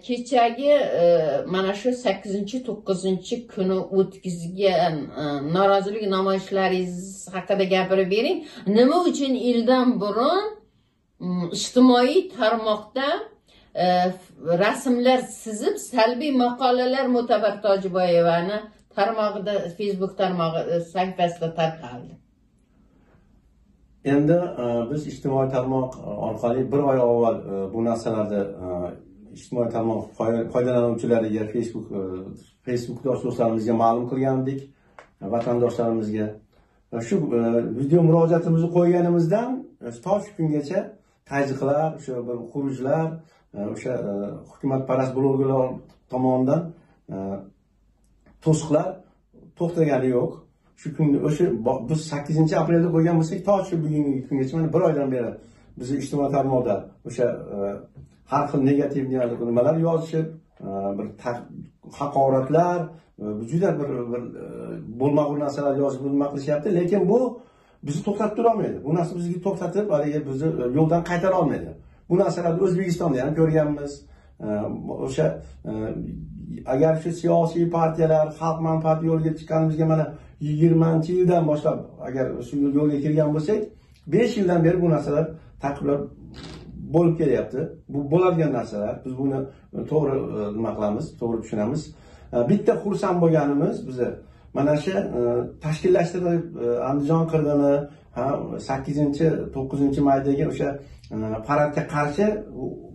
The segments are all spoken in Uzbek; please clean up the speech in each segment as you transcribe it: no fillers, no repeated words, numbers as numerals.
kechagi mana shu 8-9 kuni o'tkazgan norozilik namoyishlaringiz haqida gapirib bering. Nima uchun yildan burun ijtimoiy tarmoqda rasmlar sizib salbiy maqolalar Mo'tabar Tojiboyevani tarmog'ida, Facebook tarmog'i sahifasida tarqaldi? Endi biz ijtimoiy tarmoq orqali bir oy avval bu narsalarni ijtimoiy tarmoq foydalanuvchilariga, Facebook do'stlarimizga ma'lum qilgandik, vatandoshlarimizga. Shu video murojaatimizni qo'yganimizdan to shu kungacha tajriqlar, o'sha bir xurujlar, o'sha hukumatparast blogerlar tomonidan to'siqlar to'xtagani yo'q. Shu kunni o'sha biz 8-aprelda qo'ygan bo'lsak, to shu bugungi kungacha mana bir oydan beri bizning ijtimoiy tarmoqda o'sha har xil negativ nimalar yozishib, bir haqoratlar, juda bir bo'lmag'ur narsalar yozib nima qilishyapti, lekin bu bizni to'xtatib tura olmaydi. Bu narsa bizga to'xtatib, haliga bizni yo'ldan qaytara olmaydi. Bu narsalarni O'zbekistonda ham ko'rganmiz. O'sha agar shu siyosiy partiyalar xalq manfaati yo'liga chiqqanimizga mana 20-yildan boshlab agar shu yo'lga kirgan bo'lsak, 5 yildan beri bu narsalar ta'qiblar bo'lib kelyapti. Bu bo'ladigan narsalar. Biz buni to'g'ri nima qilamiz, to'g'ri tushunamiz. Bitta xursand bo'lganimiz bizni mana shu tashkillashtirib Andijon qirg'ini 8-9-maydagi o'sha paradga qarshi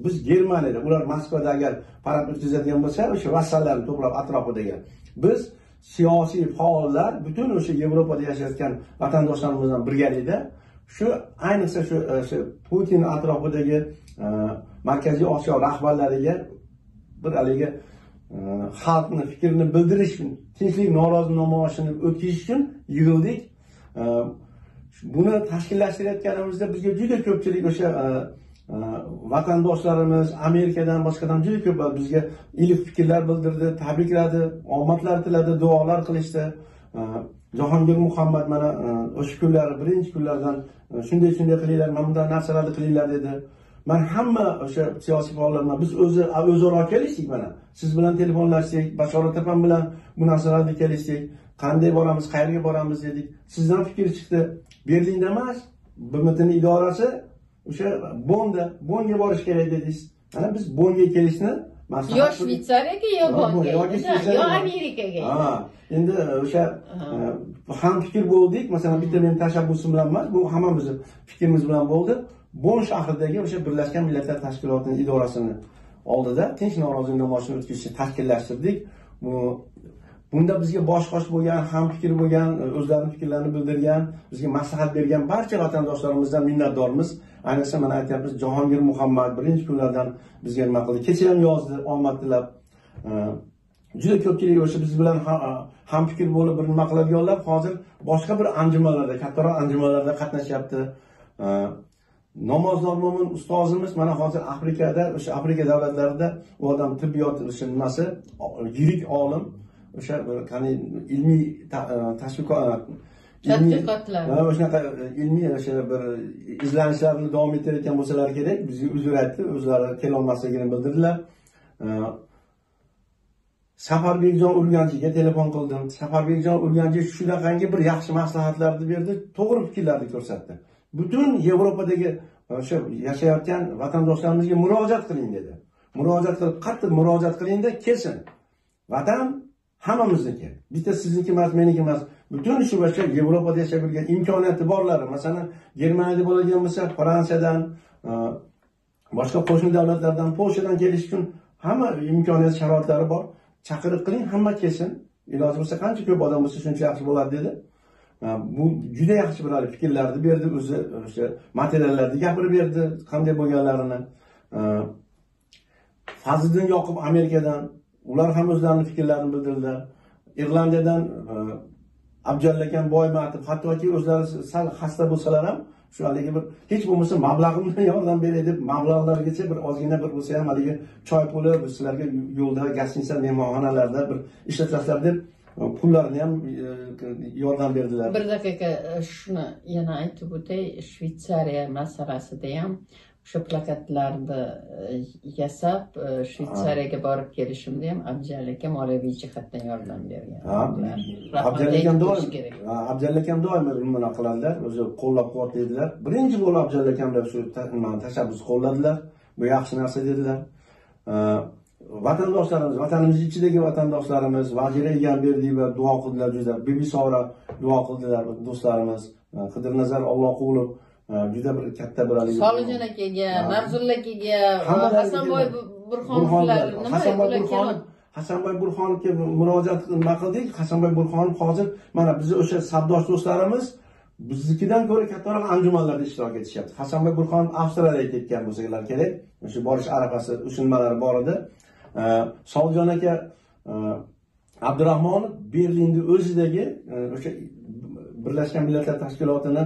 biz Germaniyada, ular Moskvada agar parad o'tkazadigan bo'lsa, o'sha vassallarni to'plab atrofidagi biz siyosiy faollar butun o'sha Yevropada yashayotgan vatandoshlarimiz bilan birgalikda shu ayniqsa shu Putin atrofidagi Markaziy Osiyo rahbarlariga bir haligi xalqni fikrini bildirish uchun, tinchlik norozi namoyishini o'tkazish uchun yig'ildik. Buni tashkillashtirayotganimizda bizga juda ko'pchilik o'sha vatandoshlarimiz Amerikadan, boshqadan juda ko'p bizga iliq fikrlar bildirdi, tabrikladi, omadlar tiladi, duolar qilishdi. Jahongir Muhammad mana o'sha kunlar, birinchi kunlardan shunday qilinglar, mana bunday narsalarni qilinglar dedi. Men hamma o'sha siyosiy faollarga biz o'zaro kelishdik mana. Siz bilan telefonlashdik, Bashorat opam bilan bu narsalarni kelishdik. Qanday boramiz, qayerga boramiz dedik. Sizdan fikr chiqdi. Berlinda emas, BMTning idorasi o'sha Bonnga borish kerak dedingiz. Mana biz Bonnga kelishni yo Shvetsariyaga, yo Bonnga, yo Amerikaga. Endi o'sha ham fikr bo'ldik. Masalan, bitta men tashabbusim bilan emas, bu hammamiz fikrimiz bilan bo'ldi. Bonn shahridagi o'sha Birlashgan Millatlar Tashkilotining idorasini oldida tinch norozilik namoyishini o'tkazishni tashkillashtirdik. Bunda bizga bosh-qosh bo'lgan, ham fikr bo'lgan, o'zlarining fikrlarini bildirgan, bizga maslahat bergan barcha vatandoshlarimizdan minnatdormiz. Ayniqsa mana aytyapmiz, Jahongir Muhammad birinchi kunlardan bizga nima qildi, kecha ham yozdi, omad tilab. Juda ko'pchilik o'sha biz bilan ham fikr bo'lib bir nima qiladiganlar hozir boshqa bir anjumanlarda, kattaroq anjumanlarda qatnashyapti. Namozdor mo'min ustozimiz mana hozir Afrikada, o'sha Afrika davlatlarida u odam tibbiyot nimasi, yirik olim, o'sha qani ilmiy tadqiqotlar, o'shaqa ilmiy o'sha bir izlanishlarni davom ettirayotgan bo'lsalar kerak, bizga uzr aytdi, o'zlari kela olmasligini bildirdilar. Safarbekjon Urganchiga telefon qildim. Safarbekjon Urganchi shunaqangi bir yaxshi maslahatlarni berdi, to'g'ri fikrlarni ko'rsatdi. Butun Yevropadagi o'sha yashayotgan vatandoshlarimizga murojaat qiling dedi. Murojaat qilib, qattiq murojaat qiling-da, kelsin. Vatan hammamizniki. Bitta sizniki emas, meniki emas. Butun shu o'sha Yevropada yashab yurgan imkoniyati borlar, masalan, Germaniyada bo'ladigan bo'lsa, Fransiyadan, boshqa qo'shni davlatlardan, Polshadan kelish uchun hamma imkoniyat, sharoitlari bor. Chaqiriq qiling, hamma kelsin. Iloji bo'lsa qancha ko'p odam bo'lsa shuncha yaxshi bo'ladi dedi. Bu juda yaxshi bir fikrlarni berdi, o'zi o'sha materiallarni gapirib berdi, qanday bo'lganlarini. Fazliddin Yoqub Amerikadan, ular ham o'zlarining fikrlarini bildirdilar. Irlandiyadan Abjallakan Boymatov, hattoki o'zlari sal xasta bo'lsalar ham shu haligi bir hech bo'lmasa mablag'imdan yordam beray deb mablag'largacha bir ozgina bir bo'lsa ham haligi choy puli sizlarga yo'lda, gostinitsa, mehmonxonalarda bir ishlatasizlar deb pullarni ham yordam berdilar. Bir daqiqa shuni yana aytib o'tay, Shvetsariya masalasida ham o'sha plakatlarni yasab Shvetsariyaga borib kelishimda ham Abjal aka moliyaviy jihatdan yordam bergan. Abjal akam doim nima qiladilar, o'zi qo'llab-quvvatlaydilar. Birinchi bo'lib Abjal akamlar shu tashabbus qo'lladilar. Bu yaxshi narsa dedilar. Vatandoshlarimiz, vatanimiz ichidagi vatandoshlarimiz Vazira Egamberdiyeva duo qildilar juda. Bibi Sora duo qildilar do'stlarimiz. Qidirnazar Alloqulov juda bir katta bir Solijon akaga, Navzulla akaga, Hasanboy Burxonovlar nima Hasanboy Burxonovga murojaat qildik. Hasanboy Burxonov hozir mana biz o'sha savdosh do'stlarimiz biznikidan ko'ra kattaroq anjumanlarda ishtirok etishyapti. Hasanboy Burxonov Avstraliyaga ketgan bo'lsalar kerak. O'sha borish arafasi usulmalari bor edi. Solijon aka Abdurahmonov Berlinda o'zidagi o'sha Birlashgan Millatlar Tashkilotini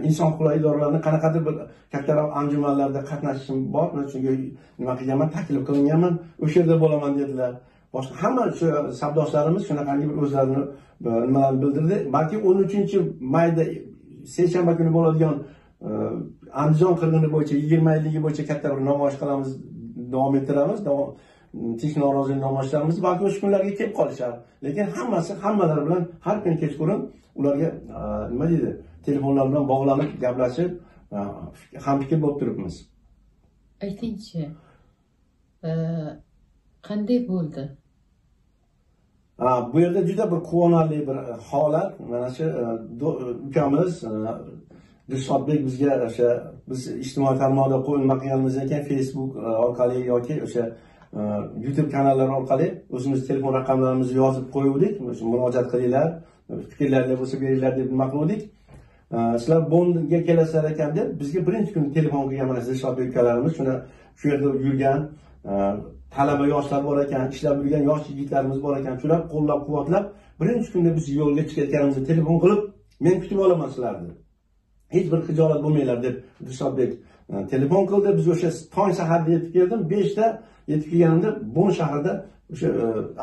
inson huquqlari idoralarini qanaqadir bir kattaroq anjumanlarda qatnashishim bor. Shunga nima qilganman, taklif qilinganman, o'sha yerda bo'laman dedilar. Boshqa hamma shu savdoshlarimiz shunaqangi bir o'zlarini nimalarni bildirdi. Balki 13-mayda seshanba kuni bo'ladigan Andijon qirg'ini bo'yicha 20-ligi bo'yicha katta bir namoyish qilamiz, davom ettiramiz. Tinch norozilik namoyishlarimiz balki o'sha kunlarga kelib qolishar. Lekin hammalari bilan har kuni kechqurun ularga nima deydi, telefonlar bilan bog'lanib gaplashib, hamfikr bo'lib turibmiz. Aytingchi, qanday bo'ldi? Bu yerda juda bir quvonarli bir holat. Mana shu ukamiz Dilshodbek bizga o'sha biz ijtimoiy tarmoqda qo'yilma qilganimizdan keyin Facebook orqali yoki o'sha YouTube kanallari orqali o'zimiz telefon raqamlarimizni yozib qo'yuvdik. Murojaat qilinglar, fikrlaringiz bo'lsa beringlar deb nima qildik. Sizlar Bonnga kelasizlar ekan deb bizga birinchi kun telefon qilgan mana Dilshodbek ukalarimiz, shuni shu yerda yurgan talaba yoshlar bor ekan, ishlab yurgan yosh yigitlarimiz bor ekan, shular qo'llab-quvvatlab birinchi kunda biz yo'lga chiqayotganimizda telefon qilib, "Men kutib olaman sizlarni. Hech bir xijolat bo'lmanglar" deb Dilshodbek telefon qildi. Biz o'sha tong saharda yetib keldim. 5 da yetib kelganimda Bon shahrida o'sha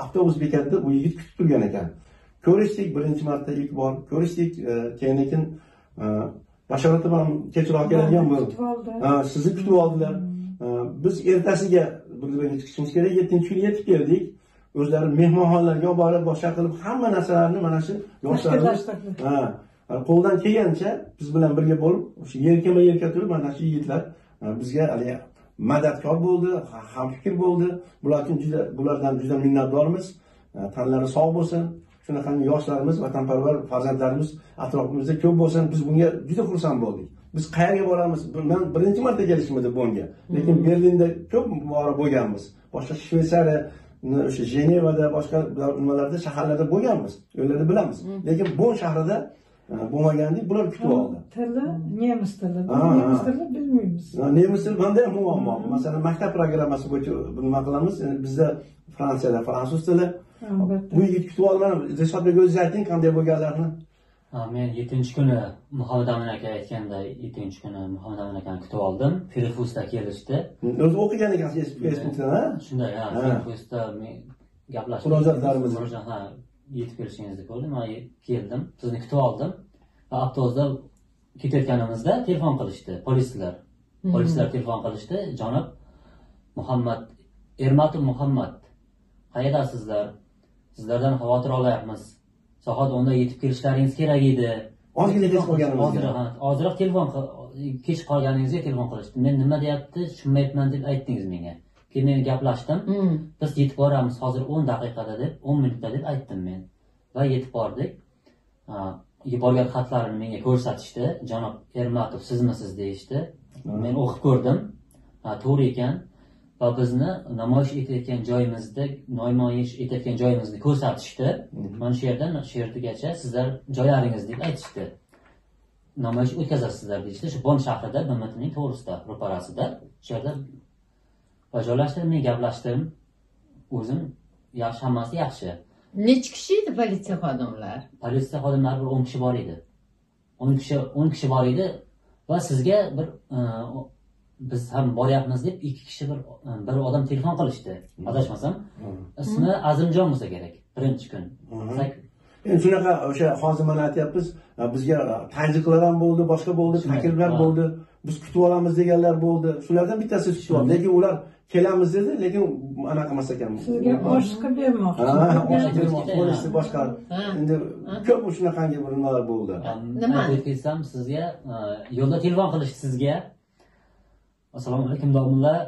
avtobus bekatida u yigit kutib turgan ekan. Ko'rishdik birinchi marta ilk bor. Ko'rishdik, keyin bashoratim ham kechroq keladigan bo'ldi. Sizni kutib oldilar. Biz ertasiga birga chiqishimiz kerak. 7-kuni yetib keldik. O'zlari mehmonxonalarga olib borib boshqa qilib hamma narsalarni mana shu yoshlarimiz qo'ldan kelgancha biz bilan birga bo'lib, o'sha yelkama-yelka turib mana shu yigitlar bizga hali madadkor bo'ldi, hamfikr bo'ldi. Bulardan juda minnatdormiz. Tanlari sog' bo'lsin. Shunaqangi yoshlarimiz, vatanparvar farzandlarimiz atrofimizda ko'p bo'lsin. Biz bunga juda xursand bo'ldik. Biz qayerga boramiz? Men birinchi marta kelishim edi Bonga. Lekin Berlinda ko'p bora bo'lganmiz. Boshqa Shvetsariya, o'sha Jenevada, boshqa nimalarda, shaharlarda bo'lganmiz. Ularni bilamiz. Lekin Bon shahrida bo'lmagandik, bular kutib oldi. Tili nemis tili. Nemis tili bilmaymiz. Nemis tili qanday muammo? Masalan, maktab programmasi bo'yicha nima qilamiz? Bizda Fransiyada fransuz tili. Bu yigit kutib olmadi. Dilshodbek o'zingiz ayting qanday bo'lganlarini. Men 7-kuni Muhammad Amin aka aytganday 7-kuni Muhammad Amin akani kutib oldim. Firfusda kelishdi. O'zi o'qigan ekansiz Facebookda, ha? Shunday, ha. Firfusda men gaplashdik. Murojaatlarimiz. Yetib kelishingizni ko'rdim. Men keldim, sizni kutib oldim. Va avtobusda ketayotganimizda telefon qilishdi polislar. Polislar telefon qilishdi. Janob Muhammad Ermatov Muhammad, qayerdasizlar? Sizlardan xavotir olyapmiz. Soat 10da yetib kelishlaringiz kerak edi. Ozgina kech qolganimiz. Hozirroq telefon kech qolganingizga telefon qilishdi. Men nima deyapti, tushunmayapman deb aytdingiz menga. Keyin men gaplashdim. Biz yetib boramiz hozir 10 daqiqada deb, 10 minutda deb aytdim men. Va yetib bordik. Yuborgan xatlarini menga ko'rsatishdi. Janob Ermatov sizmisiz deyishdi. Men o'qib ko'rdim. To'g'ri ekan. Va bizni namoyish etayotgan joyimizni ko'rsatishdi. Mana shu yerdan shu yergacha sizlar joylaringiz deb aytishdi. Namoyish o'tkazasizlar deyishdi. Shu Bon shahrida, BMTning to'g'risida, ro'parasida. Shu yerda va joylashtirib, men gaplashdim. O'zim yaxshi, hammasi yaxshi. Necha kishi edi politsiya xodimlar? Politsiya xodimlari bir 10 kishi bor edi. 10 kishi bor edi va sizga bir biz ham boryapmiz deb 2 kishi bir odam telefon qilishdi. Adashmasam, ismi Azimjon bo'lsa kerak. Birinchi kun. Endi shunaqa o'sha hozir mana aytyapmiz, bizga tajiklar ham bo'ldi, boshqa bo'ldi, takliflar bo'ldi. biz kutib olamiz deganlar bo'ldi. Shulardan bittasi chiqyapti. Lekin ular kelamiz dedi, lekin anaqa emas ekan. Sizga boshqa bermoqchi. Bo'lishdi boshqa. Endi ko'p shunaqangi bir nimalar bo'ldi. Nima? Aytsam sizga yo'lda telefon qilishdi sizga. Assalomu alaykum domlalar.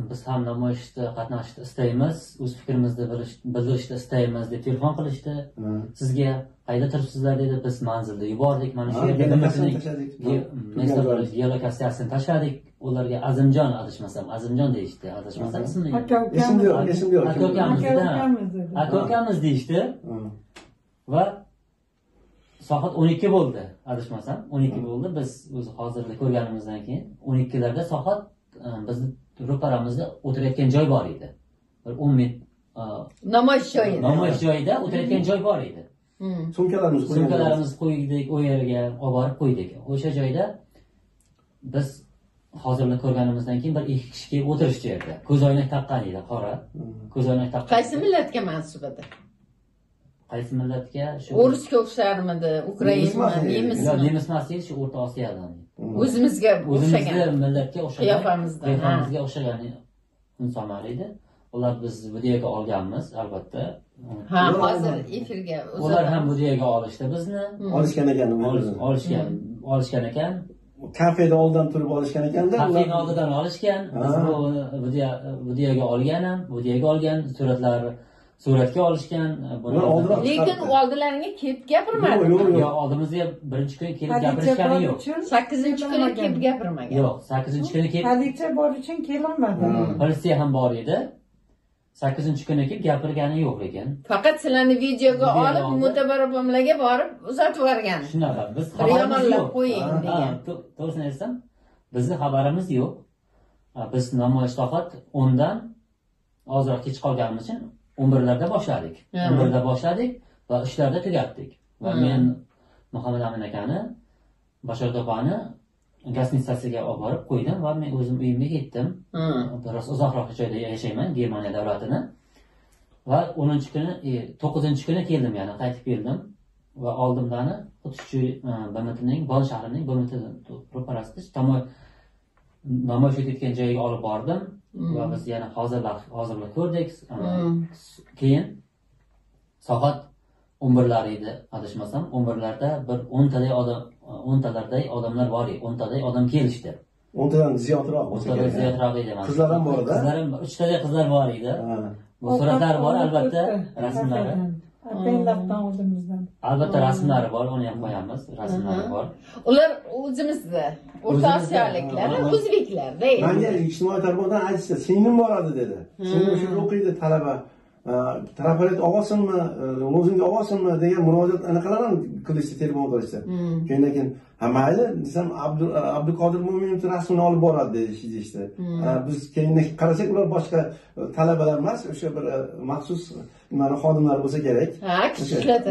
Biz ham namoyishda qatnashishni istaymiz, o'z fikrimizni bildirishni istaymiz deb telefon qilishdi. Sizga qayda turibsizlar dedi. Biz manzilda yubordik. Mana shu yerga geolokasiyasini tashladik. Ularga Azimjon adashmasam, Azimjon deyishdi. Adashmasam ismini. Esimda yo'q. Aka ukamiz deyishdi. Va soat 12 bo'ldi, adashmasam. 12 bo'ldi. Biz o'zi hozirda ko'rganimizdan keyin 12larda soat bizni ro'paramizda o'tirayotgan joy bor edi. Bir 10 metr namoyish joyida. Namoyish joyida o'tirayotgan joy bor edi. Sumkalarimizni qo'ydik, u yerga olib borib qo'ydik. O'sha joyda biz hozirda ko'rganimizdan keyin bir ikki kishi kelib o'tirishdi yerda. Ko'zoynak taqqan edi, qora. Ko'zoynak taqqan. Qaysi millatga mansub edi? Qaysi millatga? Shu O'risga o'xsharmidi? Ukrainami, nemismi? Yo'q, nemis emas edi, shu O'rta Osiyodan. O'zimizga o'xshagan. O'zimizga millatga o'xshagan. Qiyofamizga o'xshagan insonlar edi. Ular biz videoga olganmiz, albatta. Ha, hozir efirga ular ham videoga olishdi bizni. Olishgan ekan. Olishgan ekan. Kafeda oldidan turib olishgan ekanda. Kafening oldidan olishgan. Biz bu videoga olgan suratga olishgan. Lekin oldilaringga kelib gapirmadi. Yo'q, oldimizga birinchi kun kelib gapirishgani yo'q. 8-kuni kelib gapirmagan. Yo'q, 8-kuni kelib. Politsiya bor uchun kelolmadi. Politsiya ham bor edi. 8-kuni kelib gapirgani yo'q lekin. Faqat sizlarni videoga olib, Mo'tabar opamlarga borib uzatib yuborgan. Shunaqa, biz xabarimiz yo'q. Qo'ying degan. To'g'risini aytsam, bizni xabarimiz yo'q. Biz namoyish faqat 10 dan ozroq kech qolganimiz uchun 11larda boshladik. 11da boshladik va 3larda tugatdik. Va men Muhammad Amin akani, Bashor opani gastitsasiga olib borib qo'ydim va men o'zim uyimga ketdim. Biroz uzoqroq joyda yashayman, Germaniya davlatida. Va 10-kuni, 9-kuni keldim, ya'ni qaytib keldim va oldimdani xuddi shu BMTning, Bon shahrining BMT ro'parasida namoyish etayotgan joyga olib bordim va biz yana hozirlik ko'rdik. Keyin soat 11lar edi, adashmasam, 11larda bir 10talarday odamlar bor edi, 10taday odam kelishdi. 10tadan ziyodroq bo'lsa kerak. Ziyodroq edi. Qizlar ham bor edi. Qizlarim 3taday qizlar bor edi. Bu suratlar bor, albatta, rasmlari. Apellatdan oldimizdan. Albatta rasmlari bor, uni ham qo'yamiz, rasmlari bor. Ular o'zimizda, O'rta Osiyoliklar, o'zbeklar deydi. Menga ijtimoiy tarmoqdan aytishdi, singlim boradi dedi. Singlim shu o'qiydi, talaba. Trafaret olsinmi, lozing olsinmi degan murojaat anaqalar ham qilishdi, telefon qilishdi. Keyin ha mayli desam, Abduqodir Mo'minovning rasmini olib boradi deyishdi. Biz keyin qarasak, ular boshqa talabalar emas, o'sha bir maxsus mana xodimlar bo'lsa kerak. Ha, ishlatadi.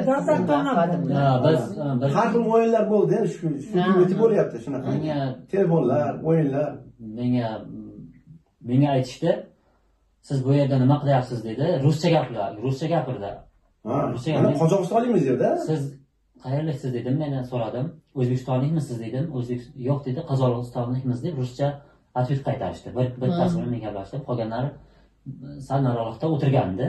Biz har xil o'yinlar bo'ldi, shu o'tib bo'lyapti shunaqa. Telefonlar, o'yinlar. Menga aytishdi, siz bu yerda nima qilyapsiz dedi. Ruscha gapirdi. Mana Qozog'istonlikmiz dedi. Siz qayerliksiz dedim, men so'radim. O'zbekistonlikmisiz dedim. Yo'q dedi, Qozog'istonlikmiz deb ruscha atvet qaytarishdi. Bittasi bilan men gaplashdim, qolganlari sal nariroqda o'tirgandi.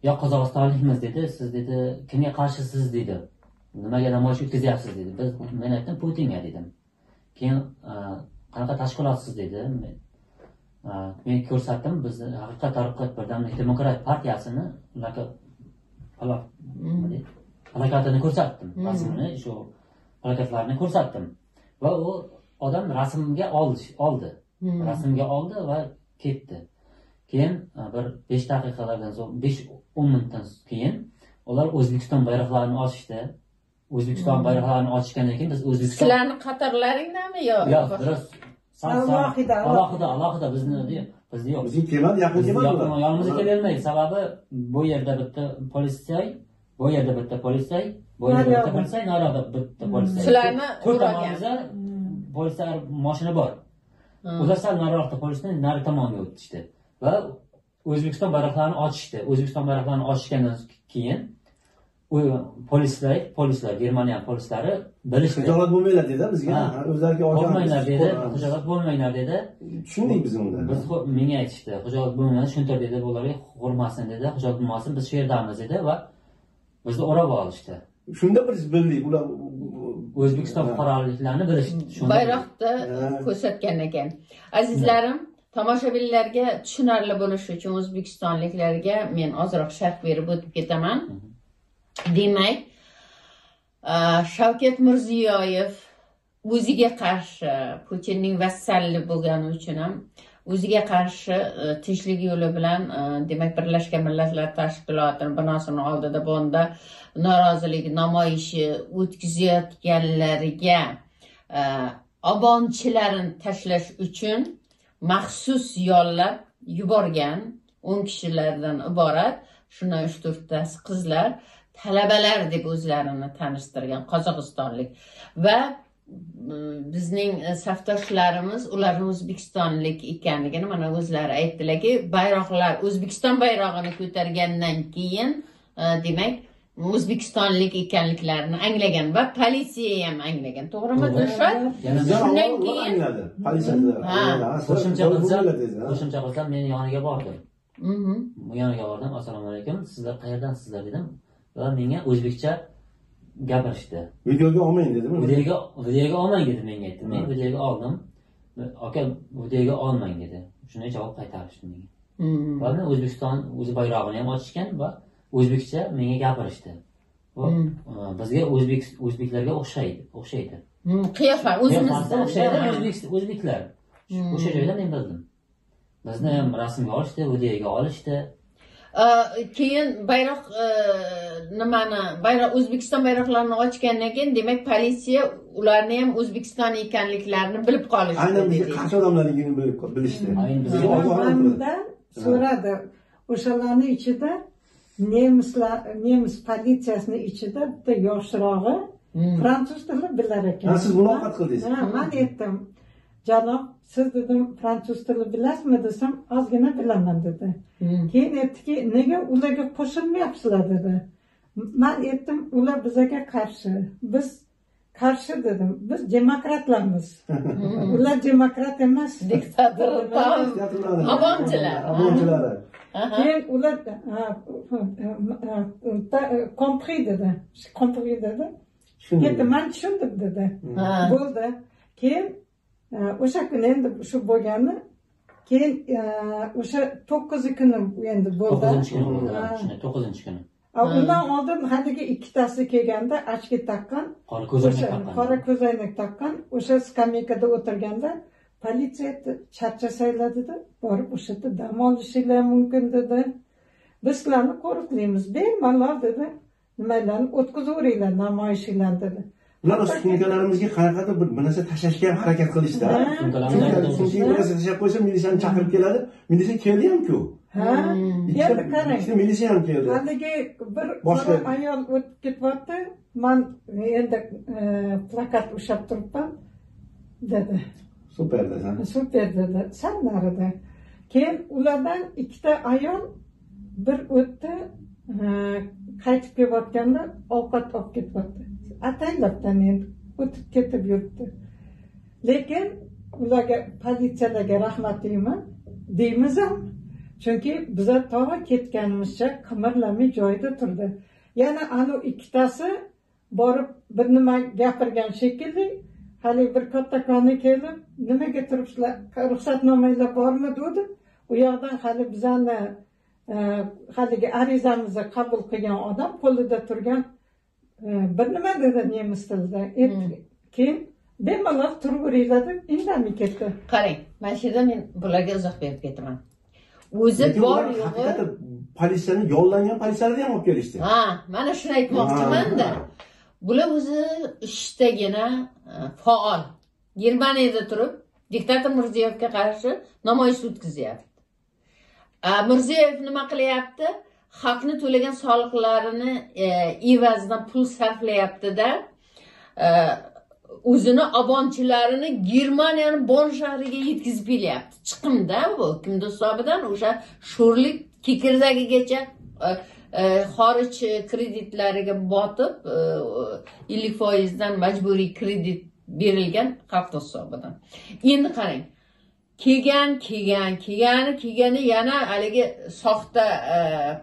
Yo'q, Qozog'istonlikmiz dedi. Siz dedi, kimga qarshisiz dedi. Nimaga namoyish o'tkazyapsiz dedi. Men aytdim, Putinga dedim. Keyin qanaqa tashkilotsiz dedi. Men ko'rsatdim, biz Haqiqat taraqqiyot birdamlik demokrat partiyasini plakatini ko'rsatdim. Rasmini, shu plakatlarni ko'rsatdim. Va u odam rasmga oldi. Rasmga oldi va ketdi. Keyin bir 5 daqiqalardan so'ng, 5-10 minutdan keyin ular O'zbekiston bayroqlarini ochishdi. O'zbekiston bayroqlarini ochgandan keyin biz O'zbekiston sizlarni qatorlaringdami yo? Yo'q, biroz alohida bizni yo'q. Bizni kelmadi, yaqin kelmadi. Yonimizga kelolmaydi. Sababi bu yerda bitta politsiya, bu yerda bitta politsiya, nariyoqda bitta politsiya. Sizlarni to'rtamizda politsiya mashina bor. Ular sal nariroqda politsiyaning nari tomoniga o'tishdi va O'zbekiston bayroqlarini ochishdi. O'zbekiston bayroqlarini ochishgandan keyin polislar, Germaniya polislari bilishdi. Xijolat bo'lmanglar dedi bizga. Ha. O'zlariga Qo'rqmanglar dedi, xijolat bo'lmanglar dedi. Tushundik biz unda. Biz menga aytishdi, xijolat bo'lmanglar, tushuntir dedi, bularga qo'rqmasin dedi, xijolat bo'lmasin, biz shu yerdamiz dedi va bizni o'rab olishdi. Shunda biz bildik, ular O'zbekiston fuqaroliklarini bilishdi. Bayroqda ko'rsatgan ekan. Azizlarim, tomoshabinlarga tushunarli bo'lishi uchun o'zbekistonliklarga men ozroq sharh berib o'tib ketaman. Demak, Shavkat Mirziyoyev o'ziga qarshi Putinning vassalli bo'lgani uchun ham o'ziga qarshi tinchlik yo'li bilan demak Birlashgan Millatlar Tashkilotining binosini oldida bunda norozilik namoyishi o'tkazayotganlariga obonchilarini tashlash uchun maxsus yollab yuborgan 10 kishilardan iborat, shundan 3-4 tasi qizlar, talabalar deb o'zlarini tanishtirgan qozog'istonlik va bizning safdoshlarimiz ularni o'zbekistonlik ekanligini mana o'zlari aytdilarki, bayroqlar O'zbekiston bayrog'ini ko'targandan keyin demak o'zbekistonlik ekanliklarini anglagan va politsiya ham anglagan. To'g'rimi, Dilshod? shundan keyin angladi. Politsiya Qo'shimcha qilsam men yoniga bordim. Yoniga bordim, assalomu alaykum, sizlar qayerdansizlar dedim va menga o'zbekcha gapirishdi. Videoga olmang dedimi? Videoga olmang dedi menga aytdi. Men videoga oldim. Aka, videoga olmang dedi. Shunday javob qaytarishdi menga. Va men O'zbekiston o'zi bayrog'ini ham ochishgan va o'zbekcha menga gapirishdi. Va bizga o'zbeklarga o'xshaydi. Qiyofa o'zimizda o'xshaydi, o'zbeklar. O'sha joyda men bildim. Bizni ham rasmga olishdi, videoga olishdi. Keyin bayroq O'zbekiston bayroqlarini ochgandan keyin demak politsiya ularni ham O'zbekiston ekanliklarini bilib qolishdi. Aynan bizga qarshi odamlarligini bilishdi. Mandan so'radi. O'shalarning ichida nemis politsiyasini ichida bitta yoshrog'i fransuz tilini bilar ekan. Siz muloqot qildingiz. Men aytdim, janob, siz dedim fransuz tilini bilasizmi desam, ozgina bilaman dedi. Keyin aytdiki, nega ularga qo'shilmayapsizlar dedi. Men aytdim, ular bizga qarshi. Biz qarshi dedim. Biz demokratlarmiz. Ular demokrat emas, diktator, obonchilar. Keyin ular compris dedi. Compris dedi. Keyin men tushundim dedi. Bo'ldi. Keyin o'sha kuni endi shu bo'lgani, keyin o'sha 9-kuni endi bo'ldi. 9-kuni. Undan oldin haligi ikkitasi kelganda ochki taqqan, qora ko'zoynak taqqan, o'sha skameykada o'tirganda politsiya charchasanglar dedi, borib o'sha yerda dam olishinglar mumkin dedi. Biz sizlarni qo'riqlaymiz, bemalol dedi. Nimalarni o'tkazaveringlar, namoyishinglar dedi. Ular sumkalarimizga qanaqadir bir narsa tashlashga ham harakat qilishdi. Sumkaga tashlab qo'ysa, militsiyani chaqirib keladi. Militsiya keldi-ku. Endi qarang. Militsiya ham keldi. Haligi bir ayol o'tib ketyapti. Men endi plakat ushlab turibman dedi. Super dedi. Super dedi. San narida. Keyin ulardan ikkita ayol bir o'tdi, qaytib kelayotganda ovqat olib ketyapti. Ataylabdan endi o'tib ketib yuribdi. Lekin ularga, politsiyalarga rahmat deymiz ham. Chunki bizlar tog'a ketganimizcha qimirlamay joyida turdi. Yana anu ikkitasi borib bir nima gapirgan shekilli, hali bir kattakoni kelib, nimaga turibsizlar, ruxsatnomalar bormi dedi. U yoqdan hali bizani haligi arizamizni qabul qilgan odam qo'lida turgan bir nima dedi nemis tilida. Keyin bemalol turaveringlar deb indamay ketdi. Qarang, mana shu yerda men bularga izoh berib ketaman. O'zi bor yo'g'i politsiyani yollangan politsiyalarni ham olib kelishdi. Mana shuni aytmoqchiman-da. Bular o'zi ishdagina faol. Germaniyada turib, diktator Mirziyevga qarshi namoyish o'tkazyapti. Mirziyev nima qilyapti? Xalqni to'lagan soliqlarini evazidan pul sarflayapti-da, o'zini obonchilarini Germaniyani Bonn shahriga yetkazib kelyapti. Chiqimda bu kimda hisobidan o'sha sho'rlik kekirdagigacha xorij kreditlariga botib 50% majburiy kredit berilgan hafta hisobidan. Endi qarang. Kelgani yana haligi soxta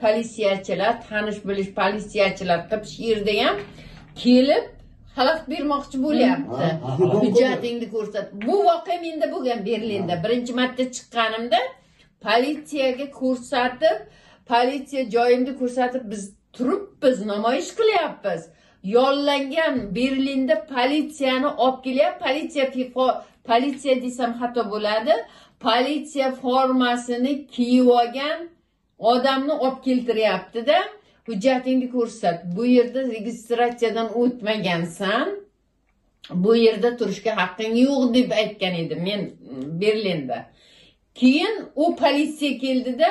politsiyachilar, tanish bilish politsiyachilar qilib shu yerda ham kelib xalaqit bermoqchi bo'lyapti. Hujjatingni ko'rsat. Bu voqea menda bo'lgan Berlinda. Birinchi marta chiqqanimda politsiyaga ko'rsatib, politsiya joyimni ko'rsatib, biz turibmiz, namoyish qilyapmiz. Yollangan Berlinda politsiyani olib kelyapti. Politsiya desam xato bo'ladi. Politsiya formasini kiyib olgan odamni olib keltiryapti-da, hujjatingni ko'rsat. Bu yerda registratsiyadan o'tmagansan. Bu yerda turishga haqqing yo'q deb aytgan edim men Berlinda. Keyin u politsiya keldida,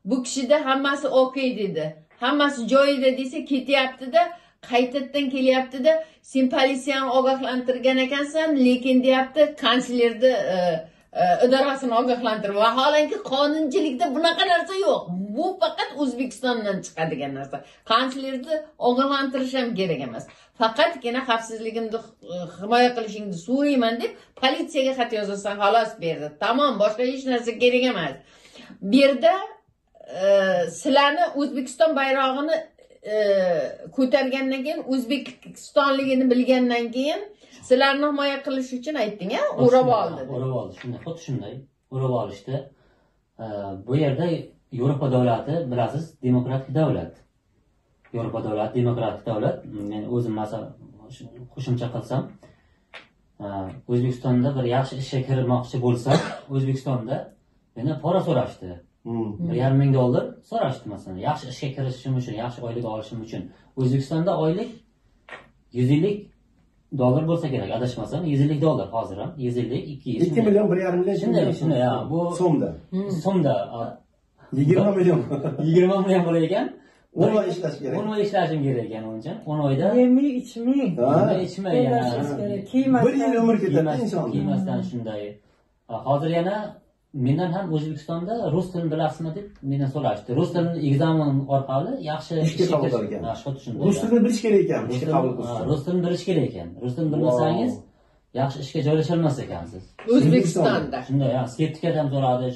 bu kishida hammasi okey dedi. Hammasi joyida desa ketyapti-da, qaytadan kelyapti-da, sen politsiyani ogohlantirgan ekansan, lekin deyapti, kanslerni idorasini ogohlantirib. Vaholanki qonunchilikda bunaqa narsa yo'q. Bu faqat O'zbekistondan chiqadigan narsa. Kanslerni ogohlantirish ham kerak emas. Faqatgina xavfsizligimni himoya qilishingni so'rayman deb politsiyaga xat yozasan, xolos berdi. Tamom, boshqa hech narsa kerak emas. Bu yerda sizlarni O'zbekiston bayrog'ini ko'targandan keyin, O'zbekistonligini bilgandan keyin sizlarni himoya qilish uchun aytding-a, o'rab oldi. O'rab oldi, shunday, xuddi shunday. O'rab olishdi. Bu yerda Yevropa davlati, bilasiz, demokratik davlat. Yevropa davlati demokratik davlat. Men o'zim masalan qo'shimcha qilsam, O'zbekistonda bir yaxshi ishga kirmoqchi bo'lsam, O'zbekistonda mendan pora so'rashdi. $1,500 so'rashdi masalan. Yaxshi ishga kirishim uchun, yaxshi oylik olishim uchun. O'zbekistonda oylik $150 bo'lsa kerak, adashmasam, $150 hozir ham, 150, 200. 2 million, 1,5 million. Shunday, bu so'mda. So'mda 20 million. 20 million bo'lar ekan. 10 oy ishlash kerak. 10 oy ishlashim kerak ekan o'ncha. 10 oyda yemay ichmay ichmay yana 1 yil umr ketadi inson. Kiymasdan shunday. Hozir yana mendan ham O'zbekistonda rus tilini bilasizmi deb mendan so'rashdi. Rus tilini ekzamen orqali yaxshi ishga qabul ekan. Shunday. Rus tilini bilish kerak ekan, ishga qabul qilishda. Rus tilini bilish kerak ekan. Rus tilini bilmasangiz yaxshi ishga joylasha olmas ekansiz. O'zbekistonda. Shunday, sertifikat ham so'radi.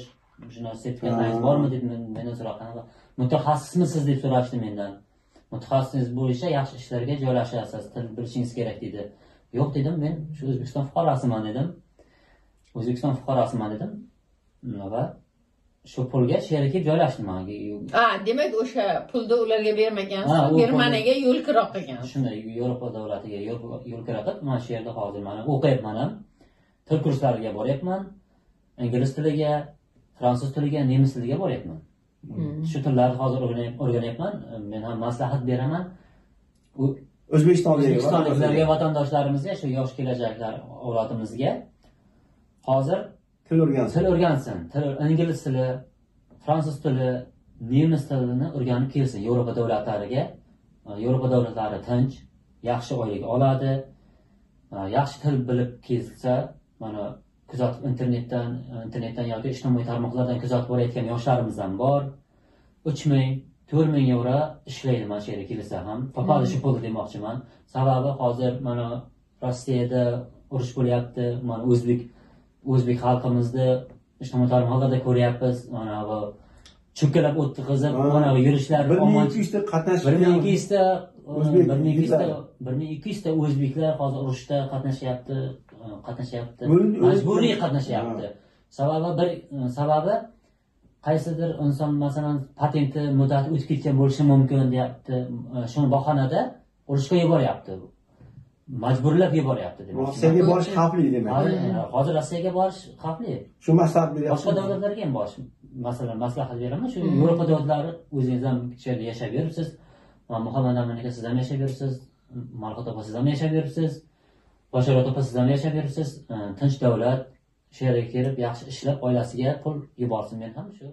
Shuna sertifikatingiz bormi deb mendan so'ragan. Mutaxassismisiz deb so'rashdi mendan. Mutaxassis bo'lishi yaxshi ishlarga joylashasiz, til bilishingiz kerak dedi. Yo'q dedim, men shu O'zbekiston fuqarosiman dedim. O'zbekiston fuqarosiman dedim. Va shu pulga sherikib joylashdim menga. Demak o'sha pulni ularga bermagansiz, Germaniyaga yo'l kira qilgan. Shunday, Yevropa davlatiga yo'l kira qilib, mana shu yerda hozir mana o'qiyapman ham. Til kurslariga boryapman. Ingliz tiliga, fransuz tiliga, nemis tiliga boryapman. Shu tillarni hozir o'rganyapman. Men ham maslahat beraman. O'zbekistonliklarga, vatandoshlarimizga, shu yosh kelajaklar avlodimizga hozir til o'rgansin. Ingliz tili, fransuz tili, nemis tilini o'rganib kelsin Yevropa davlatlariga. Yevropa davlatlari tinch, yaxshi oylik oladi. Yaxshi til bilib kelsa, mana kuzatib internetdan yoki ijtimoiy tarmoqlardan kuzatib borayotgan yoshlarimiz ham bor. 3,000, 4,000 euro ishlaydi mana shu yerga kelsa ham. Topadi shu pulni demoqchiman. Sababi hozir mana Rossiyada urush bo'lyapti. Mana o'zbek xalqimizni ijtimoiy tarmoqlarda ko'ryapmiz. Mana bu cho'kkalab o'tqizib, mana bu yurishlar 1200 ta qatnashgan. 1200 ta o'zbeklar hozir urushda qatnashyapti. Majburiy qatnashyapti. Sababi qaysidir inson masalan patenti muddati o'tib ketgan bo'lishi mumkin deyapti. Shu bahonada urushga yuboryapti. Majburlab yuboryapti demak. Rossiyaga borish xavfli demak. Hozir Rossiyaga borish xavfli. Shu maslahat beryapti. Boshqa davlatlarga ham borish. Masalan, maslahat beraman. Shu Yevropa davlatlari o'zingiz ham ichida yashab yuribsiz. Muhammad Aminga siz ham yashab yuribsiz. Malhot opa siz ham yashab yuribsiz. Bashorat opa siz ham yashab yuribsiz. Tinch davlat shu yerga kelib yaxshi ishlab oilasiga pul yuborsin, men ham shu